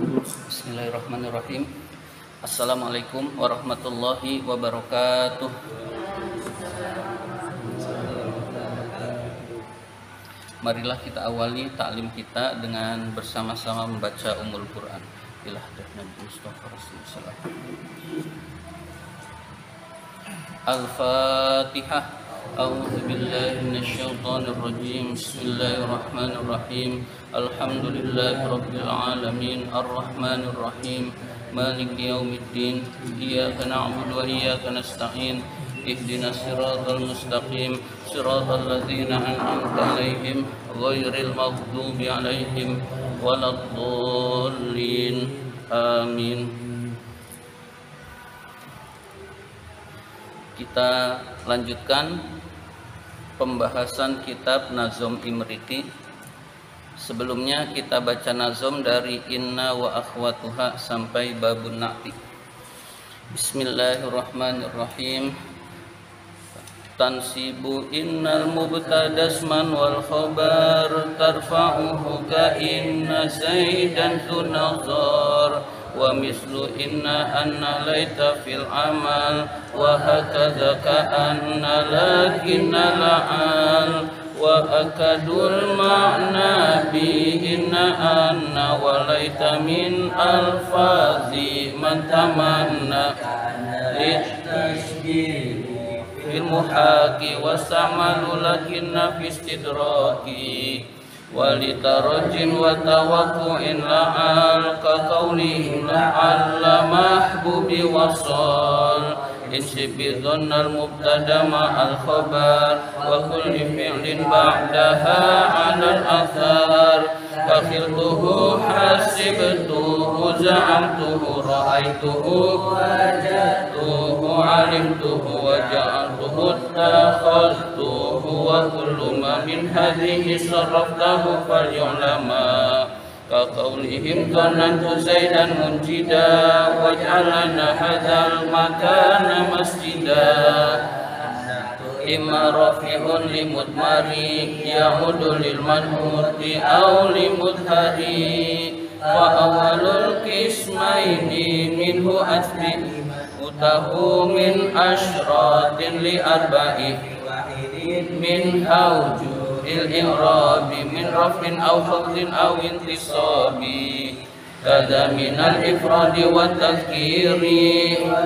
Bismillahirrahmanirrahim. Assalamualaikum warahmatullahi wabarakatuh. Marilah kita awali taklim kita dengan bersama-sama membaca Ummul Quran. Ilah Nabi Mustafa Rasulullah. Al-Fatihah. A'udzu billahi minasyaitonir rajim. Bismillahirrahmanirrahim. Alhamdulillahirabbil alamin arrahmanir rahim maliki yaumiddin iyyaka na'budu wa iyyaka nasta'in ihdinas siratal mustaqim siratal ladzina an'amta 'alaihim ghairil maghdubi 'alaihim waladdallin. Amin. Kita lanjutkan pembahasan kitab Nazom Imriti. Sebelumnya kita baca nazom dari Inna wa akhwatuha sampai babun na'ti. Bismillahirrahmanirrahim. Tansibu innal mubtadasman wal khabar tarfa'uhu ka inna zaidan tunazar wa mislu inna anna laita fil amal wa hakadha ka anna lakinna la'al wa akadul ma'na bi inna anna wa laita min alfazi man tamanna litashdid fil muhaqi wasamalu lakinna fi istidraki walitarajin wa tawakku'in la'al ka qawlihim la'alla mahbubi wasal insibi dhannal mubtada ma'al khabar wa kulli fi'lin ba'daha 'alal athar fakhiltuhu hasibtuhu za'amtuhu ra'aituhu wajadtuhu 'alimtuhu wa ja'altuhu takhadtuhu wa kullu ma min hadhihi sarraftahu falyu'lama ka qawlihim dhanantu zaidan munjida waj'alna hadzal makana masjida imma rafi'un limudmari ya'udu lil manhuti aw limudhari wa awalul qismaini minhu asbi utahu min asyratin li arba'i min hawju il-i'rabi min raf'in aw khafdin aw intisabi kada minal ifradi wa tadhkiri wa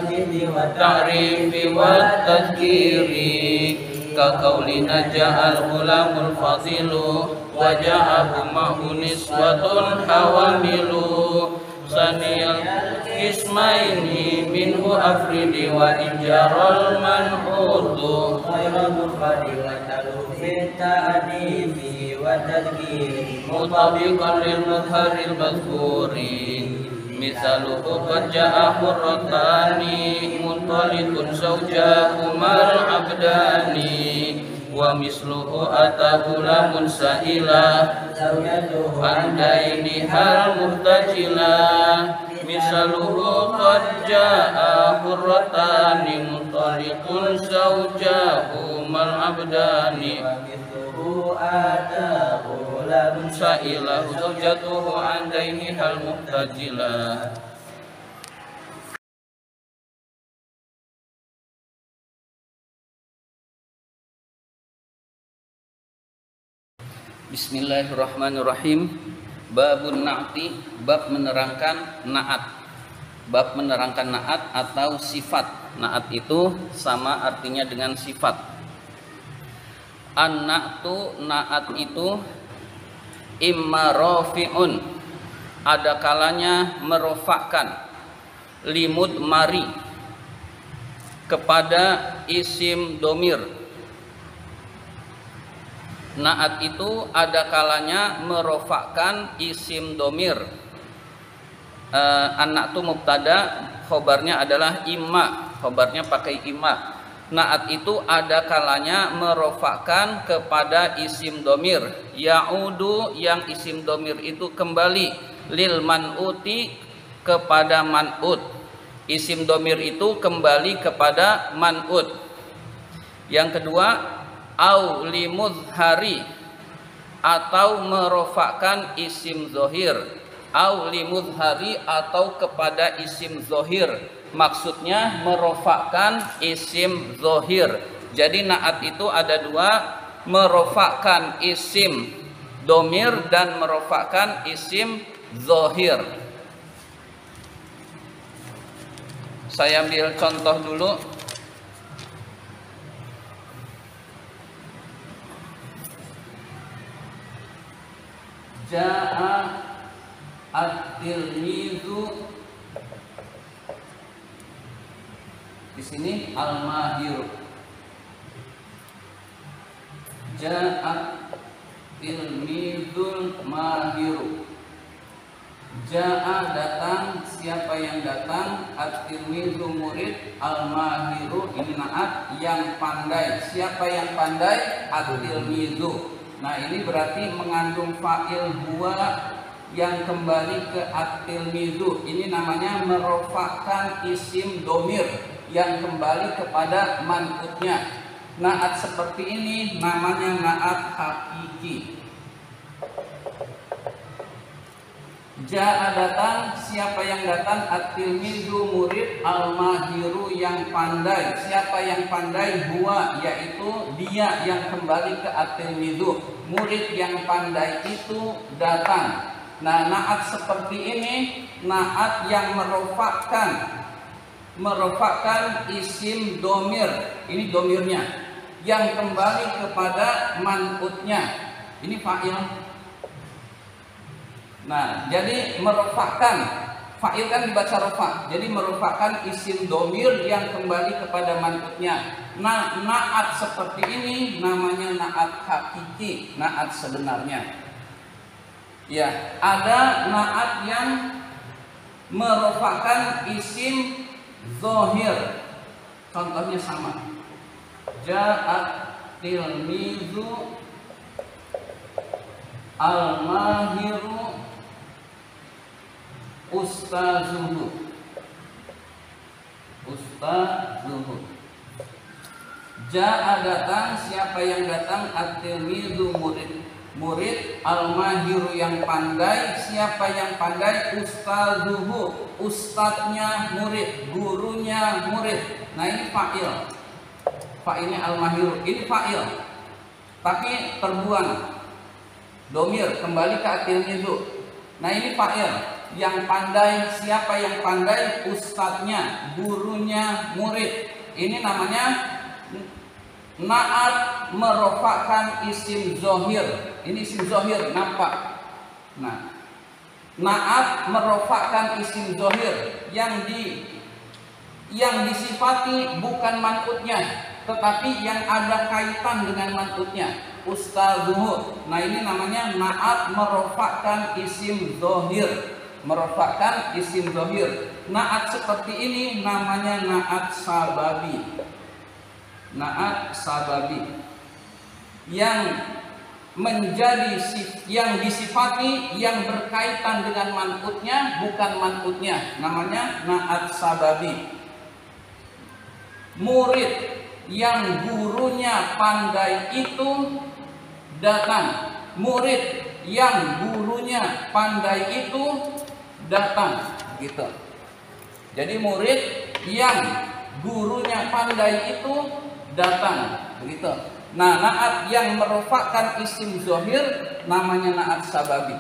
ta'rifi wa tadhkiri ka qaulina ja'al ghulamul fadilu wa ja'ahu ma'hu niswatun hawamilu saniyal ismaini minhu afridi wa injarul manhudu khairul mufadi wa talufi ta'adifi wa tadhkiri mutabiqan lil mudharil madhkuri misaluhu qad ja'a hurratani muntalikun zawjahumal abdani wa misluhu atahulamun sa'ilah andaini hal muhtajilah misaluhu qad ja'a hurratani muntalikun zawjahumal abdani wa misluhu atahulamun sa'ilah zawjatuhu andaini hal muhtajilah. Bismillahirrahmanirrahim. Babun na'ti, bab menerangkan na'at. Bab menerangkan na'at atau sifat. Na'at itu sama artinya dengan sifat. An-na'tu, na'at itu imma rafi'un, ada kalanya merofakkan, limud mari, kepada isim domir. Na'at itu ada kalanya merofakkan isim domir. An-na'tu mubtada, khobarnya adalah imma, khobarnya pakai imma. Na'at itu ada kalanya merofakkan kepada isim domir. Ya'udu, yang isim domir itu kembali, lil man'uti, kepada man'ut. Isim domir itu kembali kepada man'ut. Yang kedua, au limudhari, atau merofakkan isim zohir. au limudhari atau kepada isim zohir. Maksudnya merofakkan isim zohir. Jadi naat itu ada dua, merofakkan isim domir dan merofakkan isim zohir. Saya ambil contoh dulu. Ja'a at-tilmizu, di sini al-mahir. Ja'a tilmizul mahir. Ja'a datang, siapa yang datang, at-tilmizu murid, al-mahiru ini naat yang pandai. Siapa yang pandai? At-tilmizu. Nah ini berarti mengandung fa'il huwa yang kembali ke at-tilmizu. Ini namanya merofakkan isim domir yang kembali kepada man'utnya. Naat seperti ini namanya naat hakiki. Ja'a datang, siapa yang datang? At-tilmizu murid, al-mahiru yang pandai. Siapa yang pandai? Huwa, yaitu dia yang kembali ke at-tilmizu. Murid yang pandai itu datang. Nah, naat seperti ini naat yang merofakkan isim domir. Ini domirnya yang kembali kepada man'utnya. Ini fa'il. Nah, jadi merofakkan, fa'il kan dibaca rofa. Jadi merofakkan isim domir yang kembali kepada man'utnya. Nah, naat seperti ini namanya naat hakiki, naat sebenarnya. Ya, ada naat yang merofakkan isim zohir. Contohnya sama. Ja'at tilmizu al-mahiru ustazuhu. Ja'a datang, siapa yang datang? At-tilmizu murid, al-mahiru yang pandai. Siapa yang pandai? Ustazuhu, ustadznya murid, gurunya murid. Nah ini fa'il. Fa'ilnya al-mahiru, ini fa'il. Tapi terbuang domir kembali ke at-tilmizu. Nah ini fa'il yang pandai. Siapa yang pandai? Ustadznya, gurunya murid. Ini namanya naat merofakkan isim zohir. Ini isim zohir, nampak. Nah, naat merofakkan isim zohir yang disifati bukan man'utnya, tetapi yang ada kaitan dengan man'utnya. Ustazuhu. Nah ini namanya naat merofakkan isim zohir. Merofakkan isim zohir. Naat seperti ini namanya naat sababi. Naat sababi yang menjadi yang disifati yang berkaitan dengan man'utnya bukan man'utnya, namanya naat sababi. Murid yang gurunya pandai itu datang. Murid yang gurunya pandai itu datang, gitu. Jadi murid yang gurunya pandai itu datang, begitu. Nah, naat yang merofakkan isim zohir namanya naat sababi.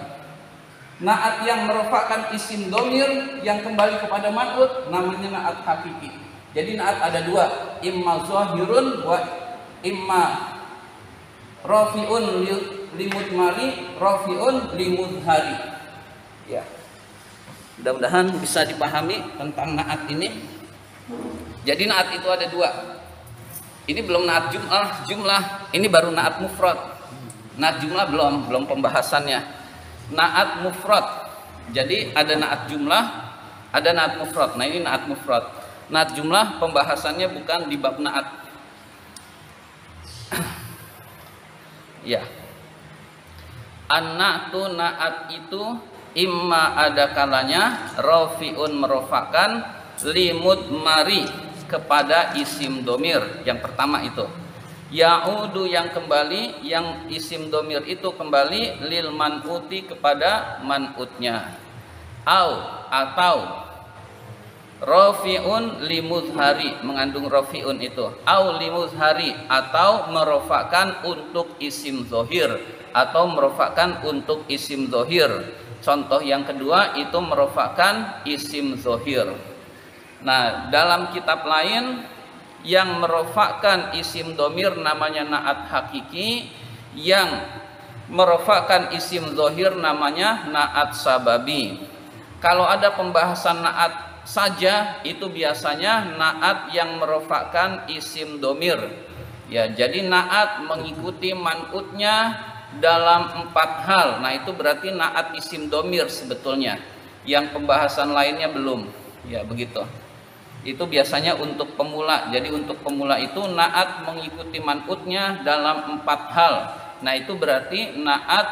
Naat yang merofakkan isim domir yang kembali kepada man'ut namanya naat hakiki. Jadi naat ada dua, imma zohirun wa imma rofiun limudmari, rofiun limudhari. Ya, mudah-mudahan bisa dipahami tentang naat ini. Jadi naat itu ada dua. Ini belum naat jumlah, ini baru naat mufrad. Naat jumlah belum pembahasannya. Naat mufrad. Jadi ada naat jumlah, ada naat mufrad. Nah ini naat mufrad. Naat jumlah pembahasannya bukan di bab naat. Ya. An-na'tu naat itu imma ada kalanya rafiun merofakan limud mari kepada isim domir. Yang pertama itu ya'udu yang kembali, yang isim domir itu kembali lil man'uti kepada man'utnya. atau rafi'un limuzhari, mengandung rafi'un itu, au limuzhari, atau merofakkan untuk isim zohir, atau merofakkan untuk isim zohir. Contoh yang kedua itu merofakkan isim zohir. Nah, dalam kitab lain yang merofakkan isim domir namanya naat hakiki, yang merofakkan isim zohir namanya naat sababi. Kalau ada pembahasan naat saja, itu biasanya naat yang merofakkan isim domir. Ya, jadi naat mengikuti man'utnya dalam 4 hal. Nah, itu berarti naat isim domir sebetulnya. Yang pembahasan lainnya belum. Ya, begitu. Itu biasanya untuk pemula. Jadi untuk pemula itu naat mengikuti man'utnya dalam 4 hal. Nah, itu berarti naat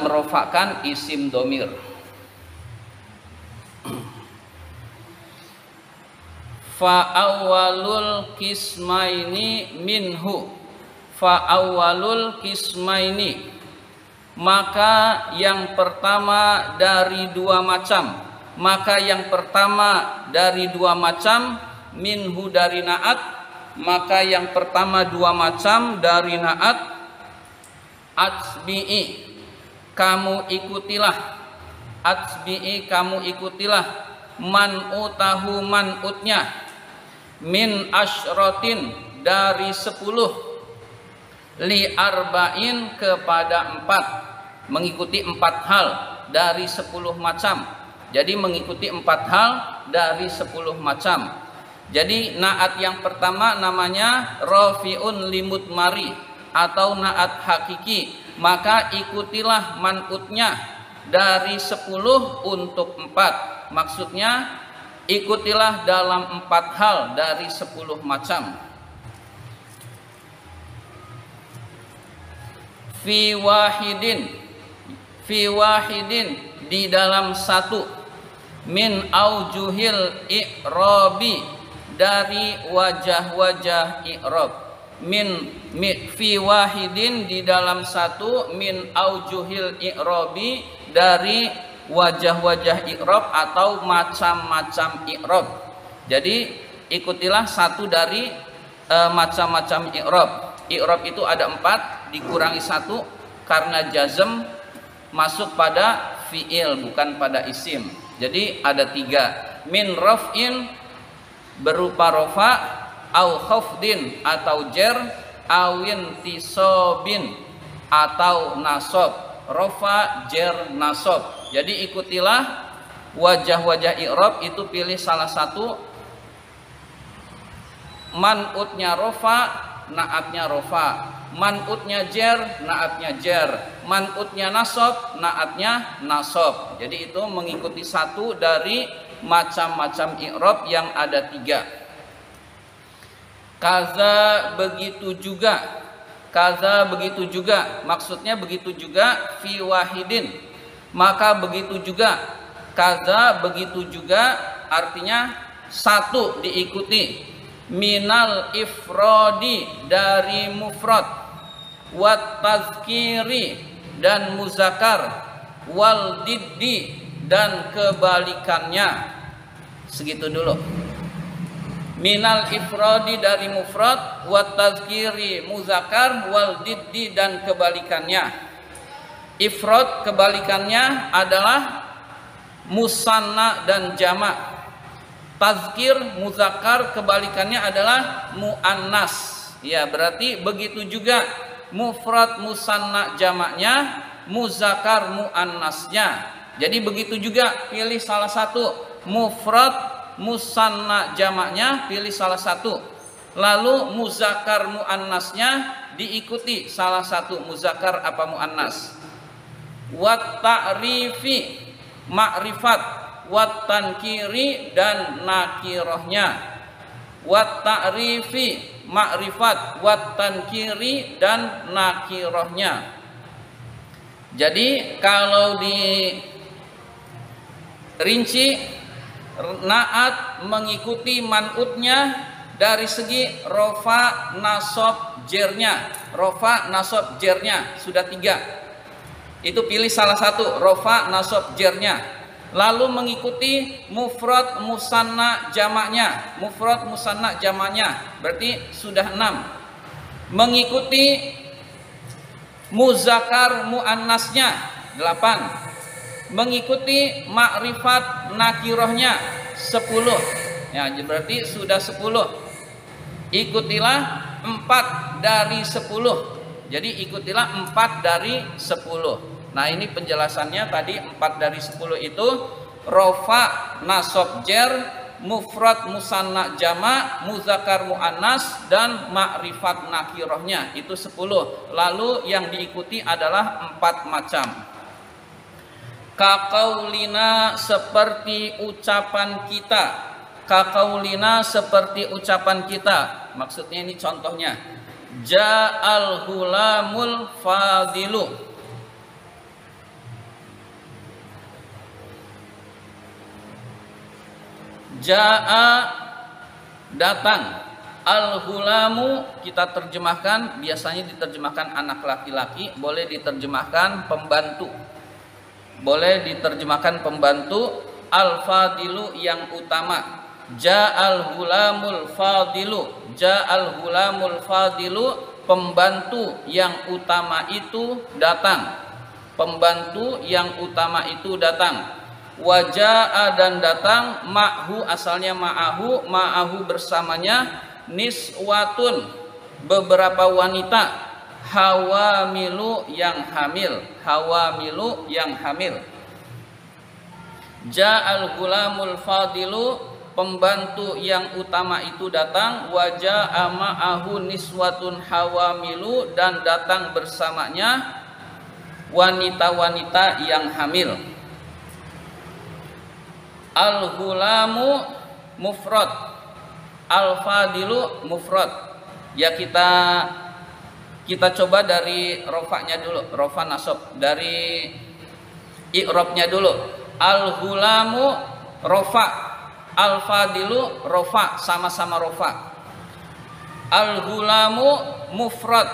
merofakkan isim domir. Fa awwalul kismaini minhu, fa awwalul kismaini, maka yang pertama dari 2 macam, maka yang pertama dari 2 macam, minhu dari naat, maka yang pertama 2 macam dari naat, atsbi'i, kamu ikutilah, atsbi'i, kamu ikutilah, man'utahu, man'utnya, min asyratin, dari 10, li arba'in, kepada 4, mengikuti 4 hal dari 10 macam. Jadi mengikuti 4 hal dari 10 macam. Jadi naat yang pertama namanya rafi'un limudmari atau naat hakiki, maka ikutilah man'utnya dari 10 untuk 4. Maksudnya ikutilah dalam 4 hal dari 10 macam. Fi wahidin, fi wahidin, di dalam 1, min aujuhil i'rabi, dari wajah-wajah i'rab, min fi wahidin, di dalam 1, min aujuhil i'rabi, dari wajah-wajah i'rab atau macam-macam i'rab. Jadi ikutilah 1 dari macam-macam i'rab. I'rab itu ada 4 dikurangi 1 karena jazm masuk pada fi'il bukan pada isim. Jadi ada 3. Min raf'in, berupa rofa, au khafdin atau jer, awin tisobin atau nasob. Rofa, jer, nasob. Jadi ikutilah wajah-wajah i'rab, itu pilih salah satu. Man'utnya rofa, naatnya rofa. Man'utnya jer, naatnya jer. Man'utnya nasob, naatnya nasob. Jadi itu mengikuti 1 dari macam-macam i'rab yang ada 3. Kaza, begitu juga. Kaza, begitu juga. Maksudnya begitu juga fi wahidin, maka begitu juga. Kaza, begitu juga, artinya 1 diikuti. Minal ifrodi, dari mufrad, wat tazkiri, dan muzakkar, wal diddi, dan kebalikannya. Segitu dulu. Minal ifrodi, dari mufrad, wat tazkiri, muzakkar, wal diddi, dan kebalikannya. Ifrad kebalikannya adalah musanna dan jamak. Tazkir, muzakkar, kebalikannya adalah muannas. Ya, berarti begitu juga mufrad musanna jamaknya, muzakkar muannasnya. Jadi begitu juga, pilih salah satu. Mufrad musanna jamaknya, pilih salah satu. Lalu muzakkar muannasnya diikuti salah satu, muzakkar apa muannas. Wat ta'rifi, ma'rifat, wat tankiri, dan nakirohnya. Wat ta'rifi, ma'rifat, wat tankiri, dan nakirohnya. Jadi kalau dirinci, naat mengikuti man'utnya dari segi rofa, nasob, jernya. Rofa, nasob, jernya sudah 3. Itu pilih salah satu, rofa, nasob, jernya. lalu mengikuti mufrad musanna jamaknya. Mufrad musanna jamaknya berarti sudah 6. Mengikuti muzakkar muannasnya 8. Mengikuti makrifat nakirahnya 10. Ya, berarti sudah 10. Ikutilah 4 dari 10. Jadi ikutilah 4 dari 10. Nah, ini penjelasannya tadi 4 dari 10 itu rofa, nasab, jer, mufrad musanna jama', muzakkar muannas dan makrifat nakirahnya itu 10. Lalu yang diikuti adalah 4 macam. Kaqaulina seperti ucapan kita. Kaqaulina seperti ucapan kita. Maksudnya ini contohnya. Ja'al hulamul fadilu. Ja'a datang, al-hulamu kita terjemahkan, biasanya diterjemahkan anak laki-laki, boleh diterjemahkan pembantu. Boleh diterjemahkan pembantu, al-fadilu yang utama. Ja'al hulamul fadilu, ja'al hulamul fadilu, pembantu yang utama itu datang. Pembantu yang utama itu datang. Wajaa dan datang, ma'hu asalnya ma'ahu bersamanya, niswatun beberapa wanita, hawamilu yang hamil, hawamilu yang hamil. Ja'al gulamul fadilu, pembantu yang utama itu datang, wajaa ma'ahu niswatun hawamilu dan datang bersamanya wanita-wanita yang hamil. Al-hulamu mufrad, al-fadilu mufrad. Ya kita coba dari rofanya dulu, rofa nasab, dari i'rabnya dulu. Al-hulamu rofa, al-fadilu rofa, sama-sama rofa. Al-hulamu mufrad,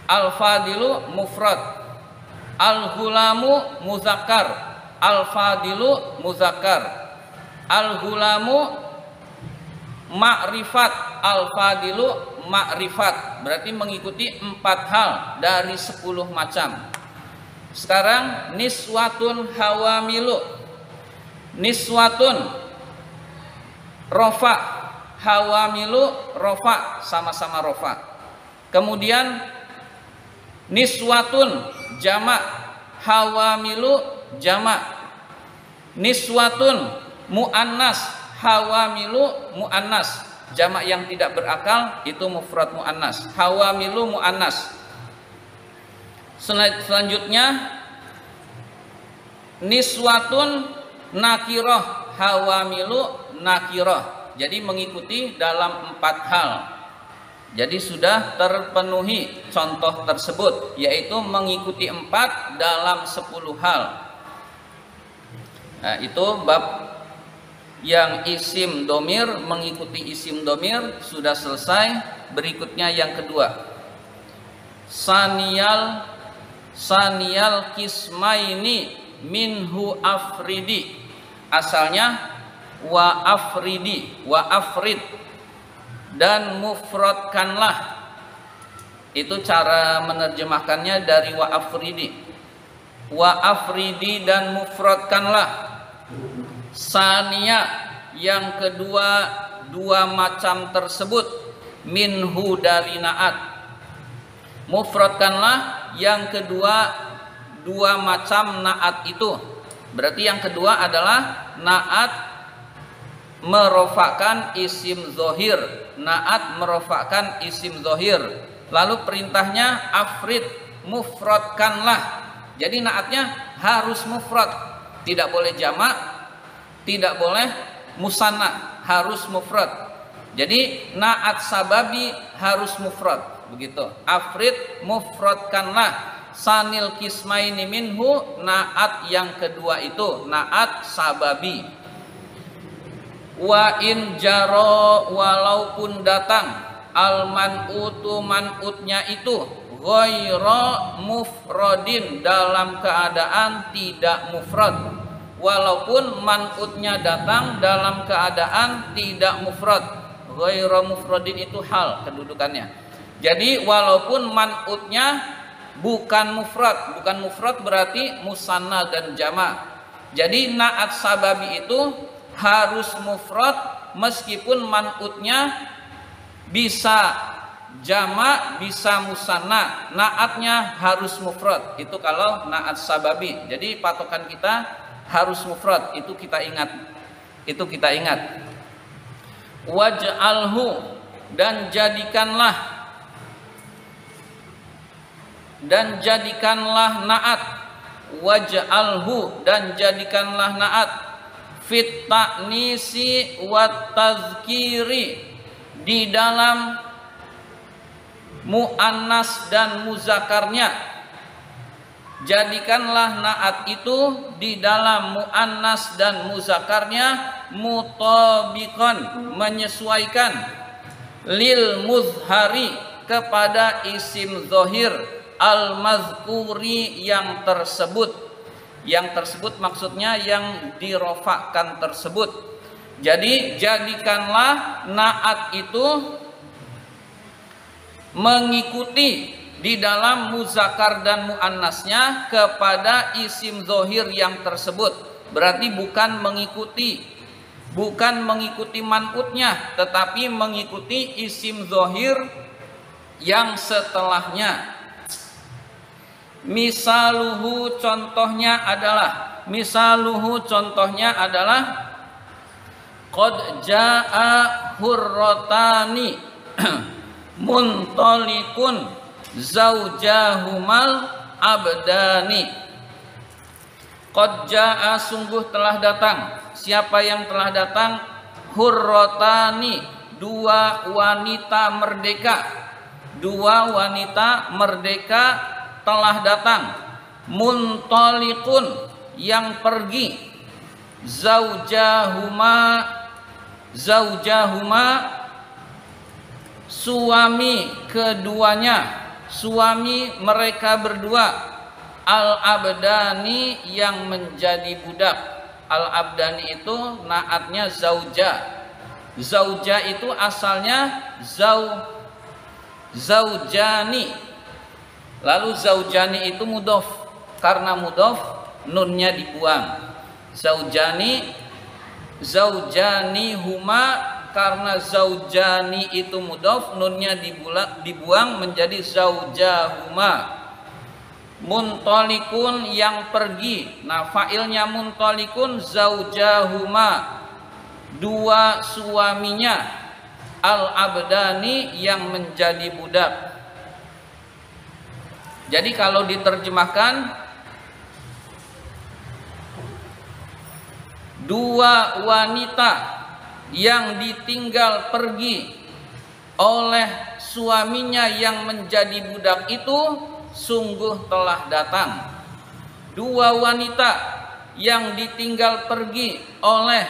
al-fadilu mufrad. Al-hulamu muzakkar, al-fadilu muzakkar. Al-hulamu ma'rifat, al-fadilu ma'rifat. Berarti mengikuti 4 hal dari 10 macam. Sekarang niswatun hawamilu. Niswatun rofa, hawamilu rofa, sama-sama rofa. Kemudian niswatun jamak, hawamilu jamak. Niswatun muannas, hawamilu muannas. Jamak yang tidak berakal itu mufrad muannas, hawamilu muannas. Selanjutnya niswatun nakirah, hawamilu nakirah. Jadi mengikuti dalam 4 hal. Jadi sudah terpenuhi contoh tersebut, yaitu mengikuti 4 dalam 10 hal. Nah, itu bab yang isim domir mengikuti isim domir sudah selesai. Berikutnya yang kedua, saniyal kismaini minhu afridi. Asalnya wa afridi, wa afrid, dan mufradkanlah. Itu cara menerjemahkannya dari wa afridi. Wa afridi dan mufradkanlah. Sania yang kedua, 2 macam tersebut, minhu dari naat. Mufradkanlah yang kedua, 2 macam naat itu. Berarti yang kedua adalah naat merofakan isim zohir. Naat merofakan isim zohir. Lalu perintahnya afrid, mufradkanlah. Jadi naatnya harus mufrad, tidak boleh jamak, tidak boleh musanna, harus mufrad. Jadi naat sababi harus mufrad, begitu. Afrid mufradkanlah. Sanil kismaini minhu, naat yang kedua itu naat sababi. Wa in jaro, walaupun datang, al man'utu, man'utnya itu ghaira mufradin, dalam keadaan tidak mufrad. walaupun man'utnya datang dalam keadaan tidak mufrad. Ghairu mufradin itu hal kedudukannya. Jadi walaupun man'utnya bukan mufrad berarti musanna dan jama'. Jadi na'at sababi itu harus mufrad meskipun man'utnya bisa jama' bisa musanna, na'atnya harus mufrad. Itu kalau na'at sababi. Jadi patokan kita harus mufrad, itu kita ingat. Waj'alhu, dan jadikanlah na'at. Waj'alhu, dan jadikanlah na'at fit ta'nisi wat tazkiri, di dalam mu'annas dan muzakarnya. Jadikanlah na'at itu di dalam mu'annas dan muzakarnya mutabiqan, menyesuaikan, lil muzhari, kepada isim zahir al-mazkuri, yang tersebut. Yang tersebut maksudnya yang dirofakkan tersebut. Jadi jadikanlah na'at itu mengikuti di dalam muzakkar dan muannasnya kepada isim zahir yang tersebut. Berarti bukan mengikuti man'utnya, tetapi mengikuti isim zahir yang setelahnya. Misaluhu, contohnya adalah qad jaa hurratani muntalikun zaujahumal abdani. Qad jaa, sungguh telah datang. Siapa yang telah datang? Hurratani, dua wanita merdeka telah datang. Muntalikun, yang pergi. Zaujahuma, suami keduanya, suami mereka berdua. Al-abdani, yang menjadi budak. Al-abdani itu naatnya zauja. Zauja itu asalnya zaujani. Lalu zaujani itu mudhof. Karena mudhof nunnya dibuang. Zaujani huma, karena zaujani itu mudhof, nunnya dibuang menjadi zaujahuma. Muntalikun, yang pergi. Nah, fa'ilnya muntalikun zaujahuma, dua suaminya. Al-abdani, yang menjadi budak. Jadi kalau diterjemahkan, dua wanita yang ditinggal pergi oleh suaminya yang menjadi budak itu sungguh telah datang. Dua wanita yang ditinggal pergi oleh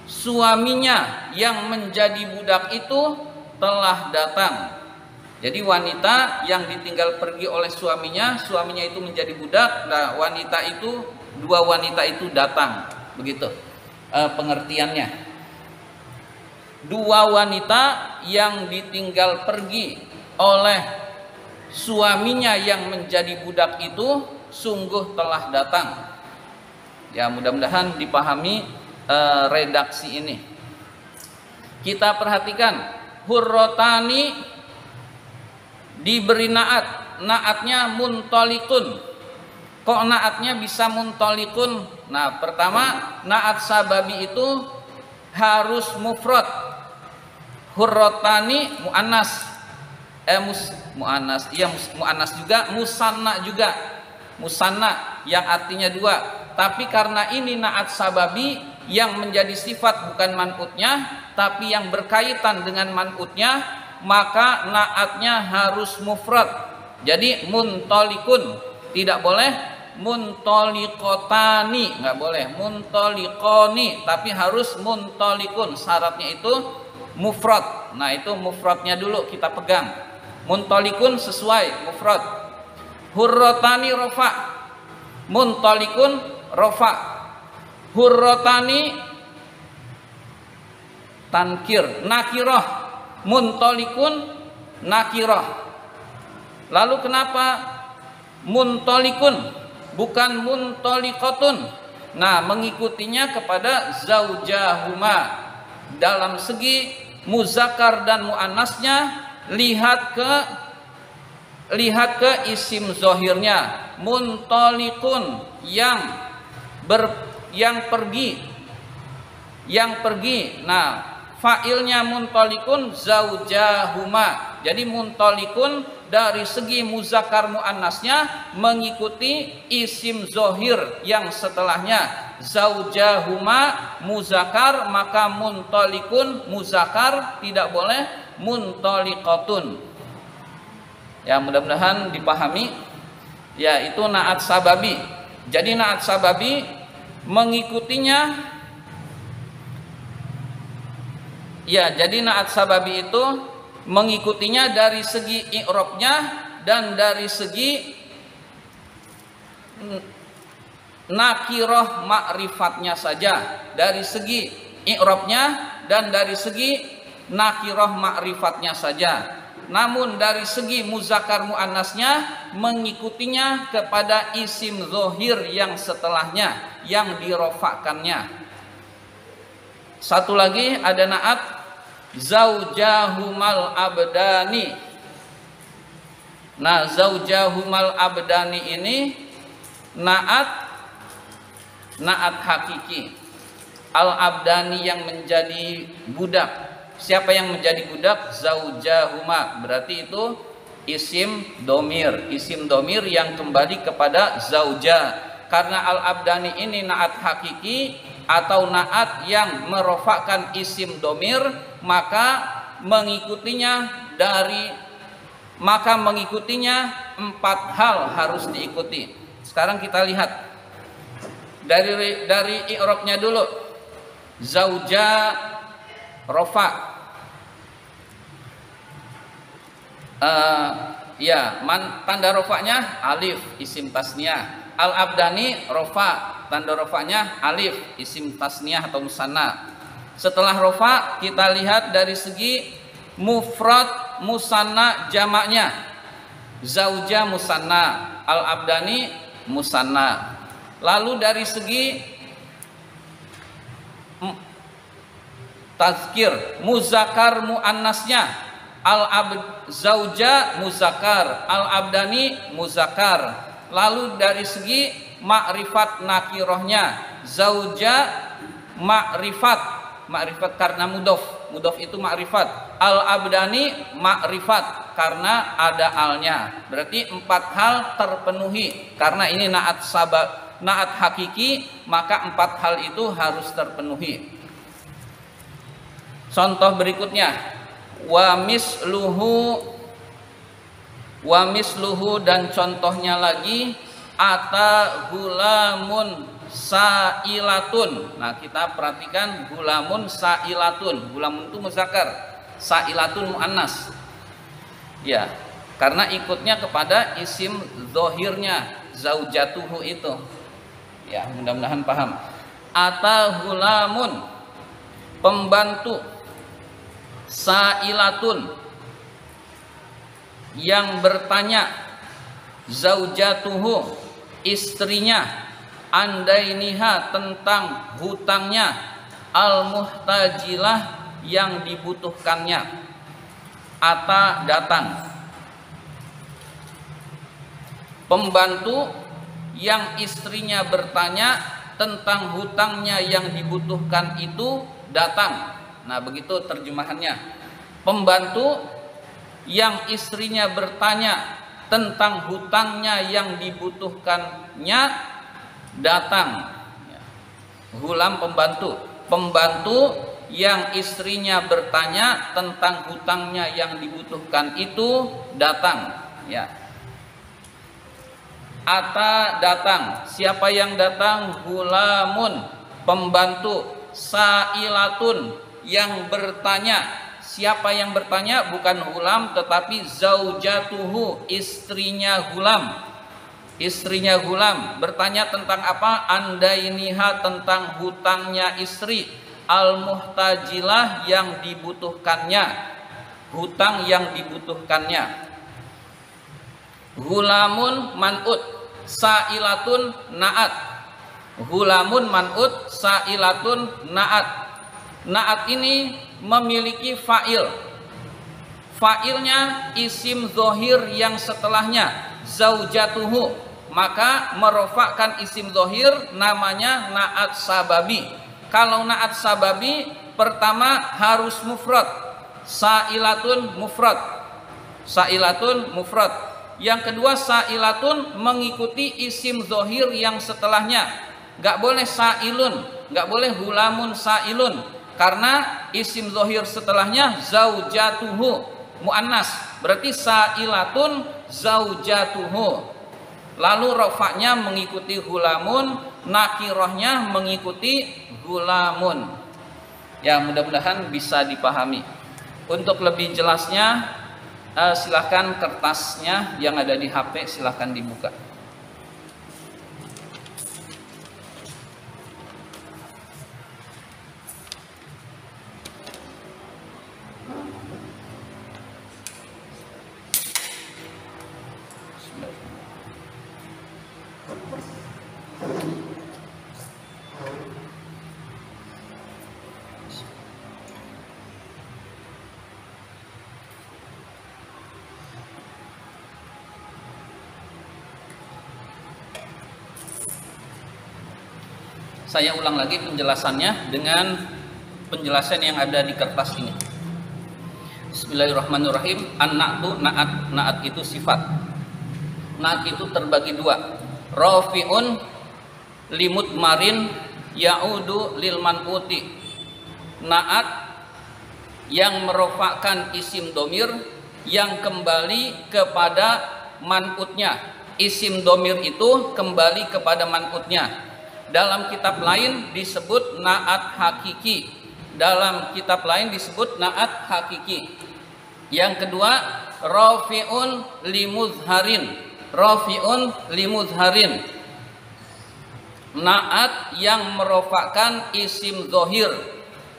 suaminya yang menjadi budak itu telah datang. Jadi wanita yang ditinggal pergi oleh suaminya itu menjadi budak. Nah, dua wanita itu datang. Begitu pengertiannya. Dua wanita yang ditinggal pergi oleh suaminya yang menjadi budak itu sungguh telah datang. Ya, mudah-mudahan dipahami redaksi ini. Kita perhatikan, hurrotani diberi naatnya muntalikun. Kok naatnya bisa muntalikun? Nah, pertama, naat sababi itu harus mufrad. Hurrotani muannas. Muannas juga, musanna yang artinya dua. Tapi karena ini naat sababi yang menjadi sifat bukan man'utnya, tapi yang berkaitan dengan man'utnya, maka naatnya harus mufrad. Jadi muntalikun, tidak boleh muntalikotani, nggak boleh muntalikoni, tapi harus muntalikun. Syaratnya itu mufrad. Nah, itu mufradnya dulu kita pegang. Muntalikun sesuai mufrad. Hurrotani rofa, muntalikun rofa. hurrotani tankir, nakiroh, muntolikun nakiroh. Lalu kenapa muntolikun bukan muntolikotun? Nah, mengikutinya kepada zaujahuma dalam segi muzakkar dan muannasnya. Lihat ke isim zohirnya, muntolikun yang pergi. Nah, fa'ilnya muntolikun zaujahuma. Jadi muntolikun dari segi muzakkar muannasnya mengikuti isim zohir yang setelahnya. Zaujahuma muzakkar, maka muntolikun muzakkar, tidak boleh muntolikotun. Ya, mudah-mudahan dipahami. Ya, itu naat sababi. Jadi naat sababi mengikutinya. Ya, jadi naat sababi itu mengikutinya dari segi i'rabnya dan dari segi nakiroh ma'rifatnya saja. Dari segi i'rabnya dan dari segi nakiroh ma'rifatnya saja. Namun dari segi muzakkar muannasnya mengikutinya kepada isim zohir yang setelahnya, yang dirofakkannya. Satu lagi ada naat zaujahumal abdani. Nah, zaujahumal abdani ini naat hakiki. Al abdani yang menjadi budak. Siapa yang menjadi budak? Zaujahuma. Berarti itu isim domir. Isim domir yang kembali kepada zauja. Karena al abdani ini naat hakiki atau naat yang merofakkan isim domir, maka mengikutinya empat hal harus diikuti. Sekarang kita lihat dari i'rabnya dulu. Zauja rofa. Tanda rofaknya alif, isim tasniyah. Al abdani rofa, tanda rofaknya alif, isim tasniyah atau musanna. Setelah rofa kita lihat dari segi mufrad musanna jamaknya. Zauja musanna, al abdani musanna. Lalu dari segi tazkir muzakkar muannasnya, zauja muzakkar, al abdani muzakkar. Lalu dari segi ma'rifat nakirohnya, zauja ma'rifat karena mudof itu ma'rifat, al abdani ma'rifat karena ada alnya. Berarti empat hal terpenuhi. Karena ini naat hakiki, maka empat hal itu harus terpenuhi. Contoh berikutnya, wa misluhu dan contohnya lagi ata gulamun sa'ilatun. Nah, kita perhatikan gulamun sa'ilatun. Gulamun itu muzakkar, sa'ilatun muannas. Ya, karena ikutnya kepada isim zohirnya zaujatuhu itu. Ya, mudah-mudahan paham. Ata gulamun pembantu, sa'ilatun yang bertanya, zaujatuhu istrinya, andainiha tentang hutangnya, al muhtajilah yang dibutuhkannya. Ata datang. Pembantu yang istrinya bertanya tentang hutangnya yang dibutuhkan itu datang. Nah, begitu terjemahannya. Pembantu yang istrinya bertanya tentang hutangnya yang dibutuhkannya datang. Gulam pembantu yang istrinya bertanya tentang hutangnya yang dibutuhkan itu datang. Ya. Ata datang. Siapa yang datang? Gulamun pembantu, sa'ilatun yang bertanya. Siapa yang bertanya? Bukan gulam tetapi zaujatuhu, istrinya gulam. istrinya Gulam. Bertanya tentang apa? Andainiha, tentang hutangnya istri. Al-muhtajilah, yang dibutuhkannya, hutang yang dibutuhkannya. Gulamun man'ut, sa'ilatun na'at. Gulamun man'ut, sa'ilatun na'at. Na'at ini memiliki fa'il. Fa'ilnya isim zohir yang setelahnya, zaujatuhu, maka merofakkan isim zohir namanya na'at sababi. Kalau na'at sababi pertama harus mufrad, sa'ilatun mufrad, sa'ilatun mufrad. Yang kedua sa'ilatun mengikuti isim zohir yang setelahnya. Gak boleh sa'ilun, gak boleh gulamun sa'ilun, karena isim zohir setelahnya zaujatuhu, muannas, berarti sa'ilatun zaujatuhu. Lalu rofaknya mengikuti gulamun, nakirohnya mengikuti gulamun. Ya, mudah-mudahan bisa dipahami. Untuk lebih jelasnya silahkan kertasnya yang ada di HP silahkan dibuka. Saya ulang lagi penjelasannya dengan penjelasan yang ada di kertas ini. Bismillahirrahmanirrahim. An-na'tu, na'at. Na'at itu sifat. Na'at itu terbagi dua. Rafi'un limut marin ya'udu lil man'uti. Na'at yang merofakkan isim domir yang kembali kepada man'utnya. Isim domir itu kembali kepada man'utnya. Dalam kitab lain disebut na'at hakiki. Dalam kitab lain disebut na'at hakiki. Yang kedua, rafi'un limuzharin. Rafi'un limuzharin. Na'at yang merofakkan isim zohir.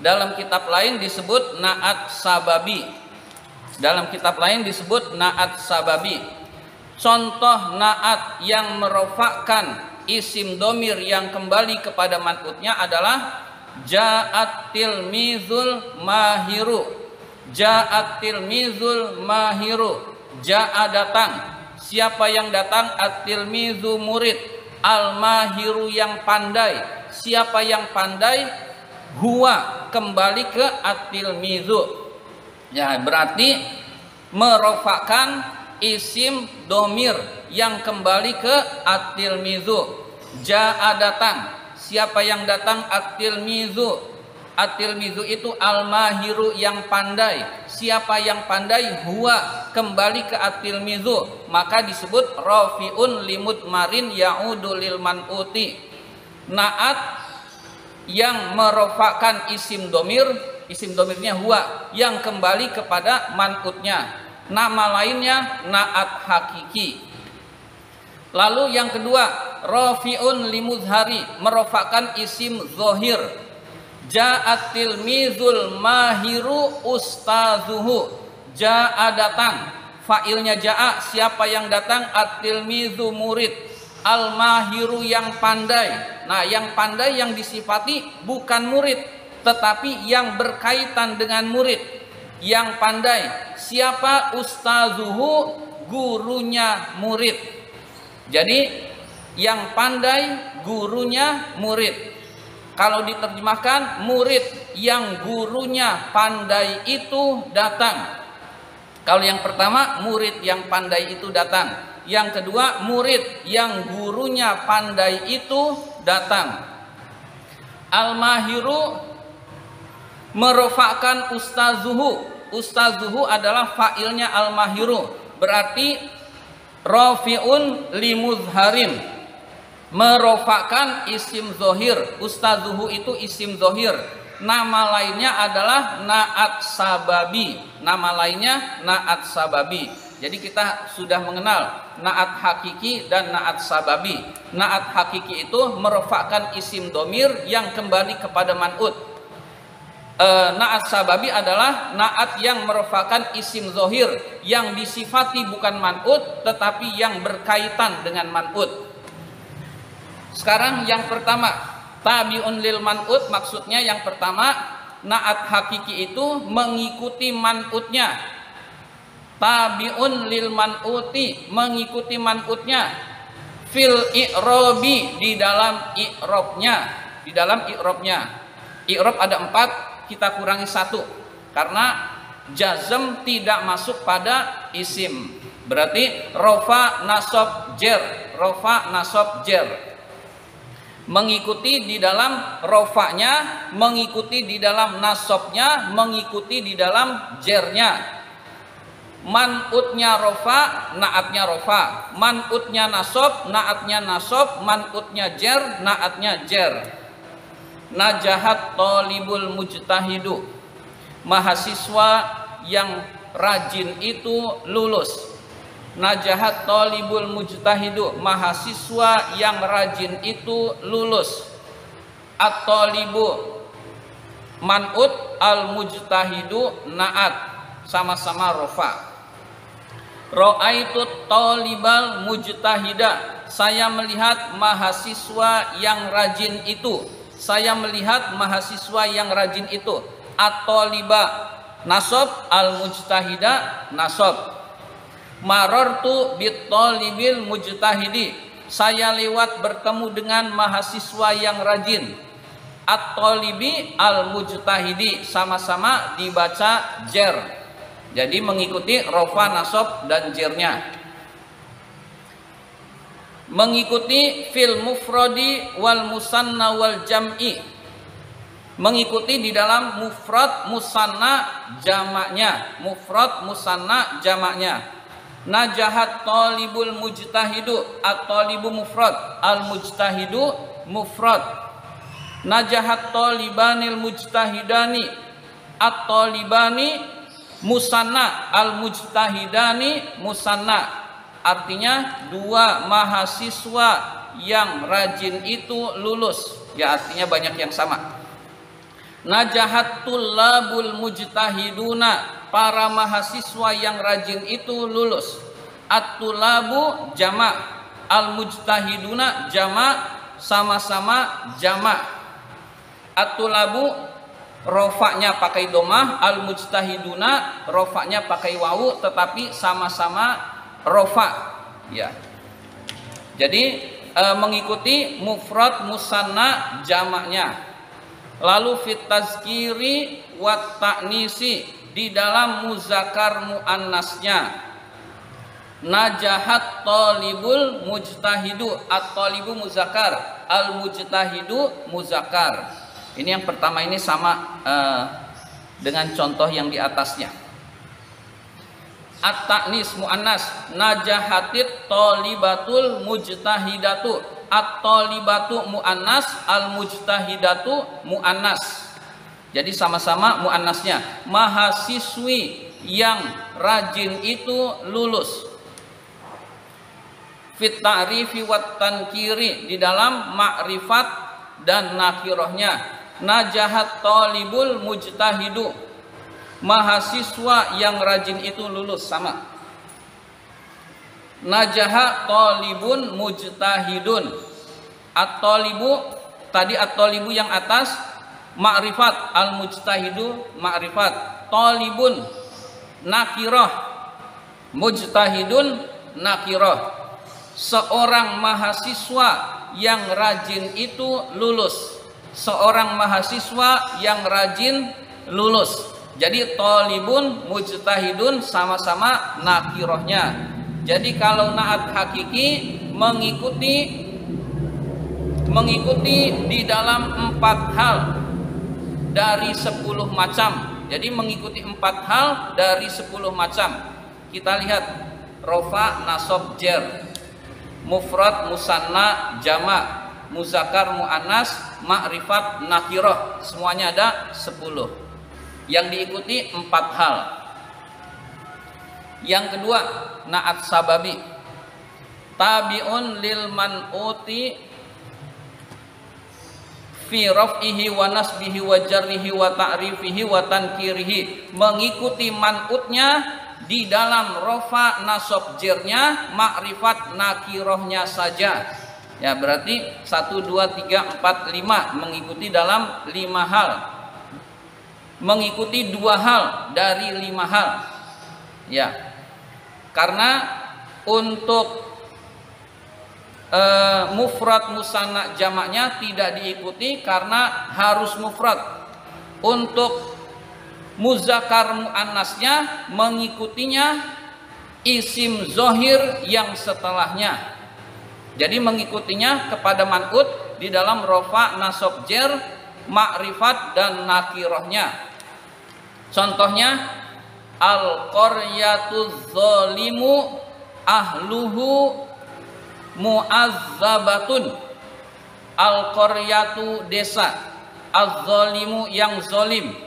Dalam kitab lain disebut na'at sababi. Dalam kitab lain disebut na'at sababi. Contoh na'at yang merofakkan isim domir yang kembali kepada man'utnya adalah ja'at tilmizul mahiru. Ja'at tilmizul mahiru. Ja'a datang. Siapa yang datang? At-tilmizu murid. Al-mahiru yang pandai. Siapa yang pandai? Huwa, kembali ke at-tilmizu. Ya, berarti merofakkan isim domir yang kembali ke at-tilmizu. Ja'a datang. Siapa yang datang? At-tilmizu. At-tilmizu itu al-mahiru yang pandai. Siapa yang pandai? Huwa, kembali ke at-tilmizu. Maka disebut rafi'un limut marin ya'udu lil man'uti. Na'at yang merofakkan isim domir, isim domirnya huwa, yang kembali kepada man'utnya. Nama lainnya na'at hakiki. Lalu yang kedua, rafi'un limuzhari, merofakkan isim zohir. Ja'at tilmizul mahiru ustazuhu. Ja'a datang. Fa'ilnya ja'a, siapa yang datang? At-tilmizu murid. Al-mahiru yang pandai. Nah, yang pandai yang disifati bukan murid, tetapi yang berkaitan dengan murid. Yang pandai, siapa? Ustazuhu, gurunya murid. Jadi yang pandai gurunya murid. Kalau diterjemahkan, murid yang gurunya pandai itu datang. Kalau yang pertama, murid yang pandai itu datang. Yang kedua, murid yang gurunya pandai itu datang. Al-mahiru merofakkan ustazuhu. Ustazuhu adalah fa'ilnya al-mahiru. Berarti rafi'un limuzharin, merofakkan isim zohir. Ustazuhu itu isim zohir. Nama lainnya adalah na'at sababi. Nama lainnya na'at sababi. Jadi kita sudah mengenal naat hakiki dan naat sababi. Naat hakiki itu merofakkan isim domir yang kembali kepada man'ut. Naat sababi adalah naat yang merofakkan isim zohir yang disifati bukan man'ut tetapi yang berkaitan dengan man'ut. Sekarang yang pertama, tabi'un lil man'ut, maksudnya yang pertama naat hakiki itu mengikuti man'utnya. Tabi'un lil man'uti, mengikuti man'utnya. Fil i'robi, di dalam i'robnya. Di dalam i'robnya. I'rob ada 4, kita kurangi 1 karena jazm tidak masuk pada isim. Berarti rofa nasab jer, rofa nasab jer. Mengikuti di dalam rofanya, mengikuti di dalam nasabnya, mengikuti di dalam jernya. Man'utnya rofa, naatnya rofa. Man'utnya nasab, naatnya nasab. Man'utnya jer, naatnya jer. Najahat tolibul mujtahidu, mahasiswa yang rajin itu lulus. Najahat tolibul mujtahidu, mahasiswa yang rajin itu lulus. At-tolibu man'ut, al-mujtahidu naat, sama-sama rofa. Ra'aitu talibal mujtahida, saya melihat mahasiswa yang rajin itu. Saya melihat mahasiswa yang rajin itu. At-taliba nasab, al-mujtahida nasab. Marartu bit-talibil mujtahidi, saya lewat bertemu dengan mahasiswa yang rajin. At-talibi al-mujtahidi, sama-sama dibaca jer. Jadi mengikuti rofa, nasab dan jernya. Mengikuti fil mufradi wal musanna wal jam'i, mengikuti di dalam mufrad, musanna, jamaknya. Mufrad, musanna, jamaknya. Najahat talibul mujtahidu, at-talibu mufrad, al-mujtahidu mufrad. Najahat talibanil mujtahidani, at-talibani musanna, al-mujtahidani musanna. Artinya dua mahasiswa yang rajin itu lulus. Ya, artinya banyak yang sama. Najahat tullabul mujtahiduna, para mahasiswa yang rajin itu lulus. At-tullabu jama', al-mujtahiduna jama', sama-sama jama'. At-tullabu rofaknya pakai domah, al-mujtahiduna rofaknya pakai wawu, tetapi sama-sama rofa. Ya. Jadi mengikuti mufrad, musanna, jamaknya. Lalu fit tazkiri wat ta'nisi, di dalam muzakkar muannasnya. Najahat talibul mujtahidu, at-talibu muzakkar, al-mujtahidu muzakkar. Ini yang pertama, ini sama dengan contoh yang di atasnya. At-ta'nis muannas, najahatit talibatul mujtahidatu, at-talibatu muannas, al-mujtahidatu muannas. Jadi sama-sama muannasnya. Mahasiswi yang rajin itu lulus. Fit ta'rifi wat tankiri, di dalam ma'rifat dan nakirahnya. Najahat talibul mujtahidu, mahasiswa yang rajin itu lulus, sama. Najaha talibun mujtahidun, at-talibu tadi, at-talibu yang atas ma'rifat, al-mujtahidu ma'rifat. Talibun nakirah, mujtahidun nakirah. Seorang mahasiswa yang rajin itu lulus. Seorang mahasiswa yang rajin lulus. Jadi talibun, mujtahidun sama-sama nakirahnya. Jadi kalau naat hakiki mengikuti di dalam 4 hal dari 10 macam. Jadi mengikuti 4 hal dari 10 macam. Kita lihat rofa, nasab, jer, mufrad, musanna, jama', muzakkar, muannas, ma'rifat, nakirah. Semuanya ada 10. Yang diikuti 4 hal. Yang kedua, na'at sababi. Tabi'un lil man'uti fi raf'ihi wa nasbihi wa jarrihi wa ta'rifihi wa tankirihi. Mengikuti man'utnya di dalam rofa nasab jirnya, makrifat nakirohnya saja. Ya, berarti 1, 2, 3, 4, 5 mengikuti dalam 5 hal. Mengikuti 2 hal dari 5 hal. Ya. Karena untuk mufrad musanna jamaknya tidak diikuti karena harus mufrad. Untuk muzakkar muannasnya mengikutinya isim zohir yang setelahnya. Jadi mengikutinya kepada man'ut di dalam rofa nasab jer, makrifat dan nakirohnya. Contohnya al-qaryatu zalimu ahluhu muazzabatun. Al-qaryatu desa, az-zalimu yang zalim,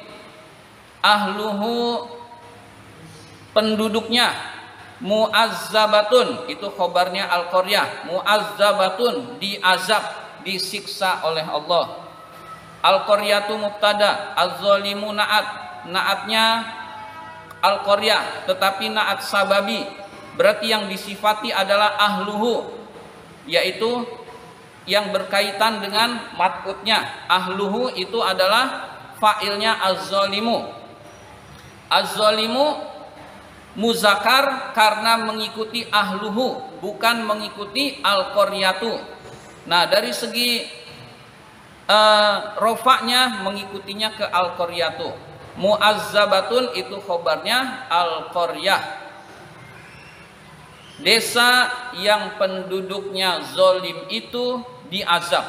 ahluhu penduduknya, muazzabatun itu khobarnya al-qaryah, muazzabatun diazab, disiksa oleh Allah. Al-qaryatu mubtada, az-zalimu na'at, na'atnya al-qaryah tetapi na'at sababi, berarti yang disifati adalah ahluhu, yaitu yang berkaitan dengan mat'utnya. Ahluhu itu adalah fa'ilnya az-zalimu. Az-zalimu muzakkar karena mengikuti ahluhu, bukan mengikuti al-qaryatu. Nah, dari segi rofa'nya mengikutinya ke al-qaryatu. Muazzabatun itu khobarnya al-qaryah. Desa yang penduduknya zalim itu diazab.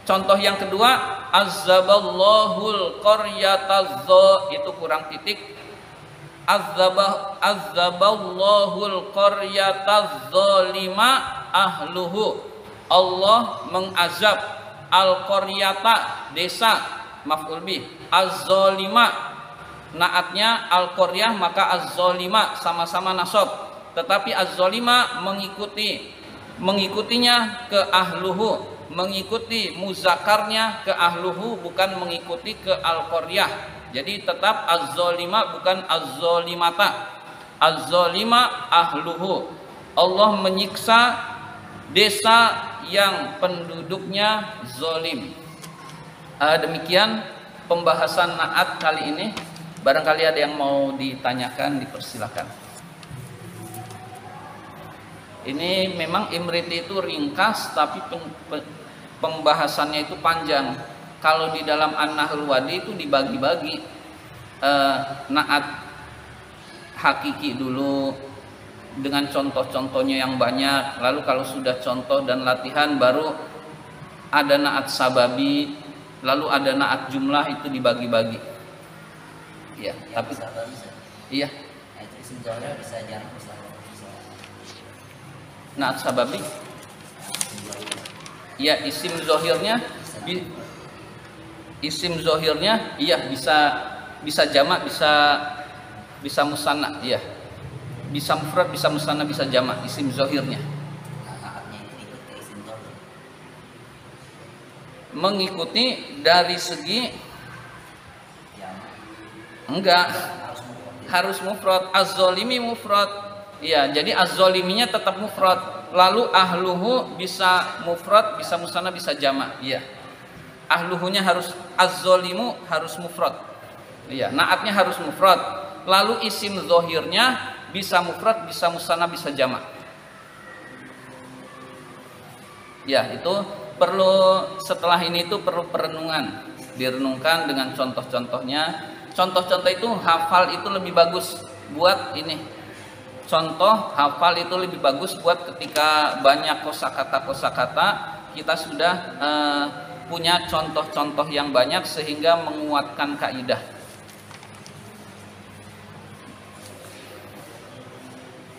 Contoh yang kedua, azzaballahul qaryata itu kurang titik. Azzaballahul qaryata zalima ahluhu. Allah mengazab al-qaryata desa, maf'ul bih, az-zalima naatnya al-qaryah, maka az-zalima sama-sama nasab. Tetapi az-zalima mengikutinya ke ahluhu, mengikuti muzakarnya ke ahluhu, bukan mengikuti ke al-qaryah. Jadi tetap az-zalima bukan az-zalimata. Az-zalima ahluhu. Allah menyiksa desa yang penduduknya zalim. Demikian pembahasan naat kali ini. Barangkali ada yang mau ditanyakan, dipersilakan. Ini memang Imriti itu ringkas, tapi pembahasannya itu panjang. Kalau di dalam An-Nahl Wadi itu dibagi-bagi, naat hakiki dulu dengan contoh-contohnya yang banyak. Lalu kalau sudah contoh dan latihan, baru ada naat sababi, lalu ada naat jumlah, itu dibagi-bagi. Ya, tapi iya. Bisa jarang, bisa. Naat sababi, ya isim zohirnya, iya bisa jamak, bisa musanna, iya bisa mufrad, bisa musanna, bisa jamak isim zohirnya. Mengikuti dari segi enggak harus mufrad. Az-zalimi mufrad. Ya, jadi az-zaliminya tetap mufrad. Lalu ahluhu bisa mufrad, bisa musanna, bisa jamak. Iya. Ahluhunya harus, az-zalimu harus mufrad. Iya, naatnya harus mufrad. Lalu isim zohirnya bisa mufrad, bisa musanna, bisa jamak. Ya, itu perlu, setelah ini itu perlu perenungan. Direnungkan dengan contoh-contohnya. Contoh-contoh itu hafal itu lebih bagus buat ini. Contoh hafal itu lebih bagus buat ketika banyak kosakata kita sudah punya contoh-contoh yang banyak sehingga menguatkan kaidah.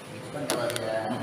Itu kan kalau tidak